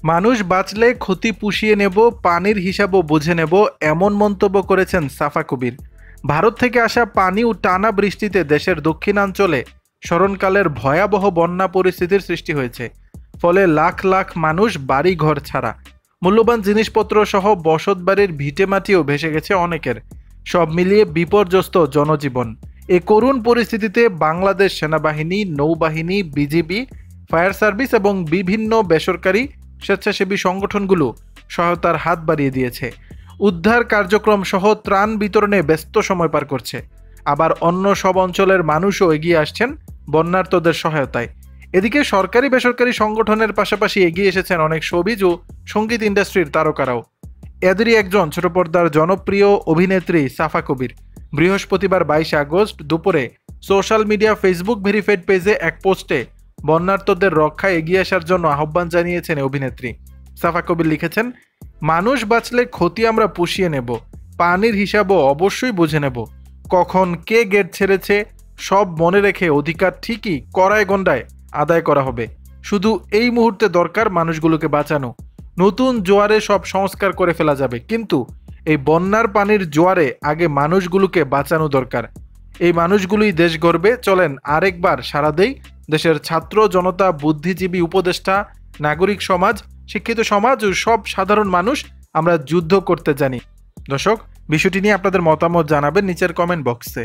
মানুষ বাঁচলে ক্ষতি পুষিয়ে নেব, পানির হিসাবও বুঝে নেব, এমন মন্তব্য করেছেন সাফা কবির। ভারত থেকে আসা পানি ও টানা বৃষ্টিতে দেশের দক্ষিণাঞ্চলে স্মরণকালের ভয়াবহ বন্যা পরিস্থিতির সৃষ্টি হয়েছে। ফলে লাখ লাখ মানুষ বাড়ি ঘর ছাড়া, মূল্যবান জিনিসপত্র সহ বসতবাড়ির ভিটেমাটিও ভেসে গেছে অনেকের। সব মিলিয়ে বিপর্যস্ত জনজীবন। এই করুণ পরিস্থিতিতে বাংলাদেশ সেনাবাহিনী, নৌবাহিনী, বিজিবি, ফায়ার সার্ভিস এবং বিভিন্ন বেসরকারি স্বেচ্ছাসেবী সংগঠনগুলো সহায়তার হাত বাড়িয়ে দিয়েছে। উদ্ধার কার্যক্রম সহ ত্রাণ বিতরণে ব্যস্ত সময় পার করছে। আবার অন্য সব অঞ্চলের মানুষও এগিয়ে আসছেন বন্যার্তদের সহায়তায়। এদিকে সরকারি বেসরকারি সংগঠনের পাশাপাশি এগিয়ে এসেছেন অনেক শোবিজ ও সঙ্গীত ইন্ডাস্ট্রির তারকারাও। এদেরই একজন ছোট পর্দার জনপ্রিয় অভিনেত্রী সাফা কবির। বৃহস্পতিবার 22 আগস্ট দুপুরে সোশ্যাল মিডিয়া ফেসবুক ভেরিফাইড পেজে এক পোস্টে বন্যার্তদের রক্ষায় এগিয়ে আসার জন্য আহ্বান জানিয়েছেন অভিনেত্রী। সাফা কবির লিখেছেন, মানুষ বাঁচলে ক্ষতি আমরা পুষিয়ে নেব, পানির হিসাবও অবশ্যই বুঝে নেব। কখন কে গেট ছেড়েছে সব মনে রেখে অধিকার ঠিকই কড়ায় গন্ডায় আদায় করা হবে। শুধু এই মুহূর্তে দরকার মানুষগুলোকে বাঁচানো। নতুন জোয়ারে সব সংস্কার করে ফেলা যাবে, কিন্তু এই বন্যার পানির জোয়ারে আগে মানুষগুলোকে বাঁচানো দরকার। এই মানুষগুলোই দেশ গড়বে। চলেন আরেকবার সারা দেই। দেশের ছাত্র জনতা, বুদ্ধিজীবী, উপদেষ্টা, নাগরিক সমাজ, শিক্ষিত সমাজ ও সব সাধারণ মানুষ আমরা যুদ্ধ করতে জানি। দর্শক, বিষয়টি নিয়ে আপনাদের মতামত জানাবেন নিচের কমেন্ট বক্সে।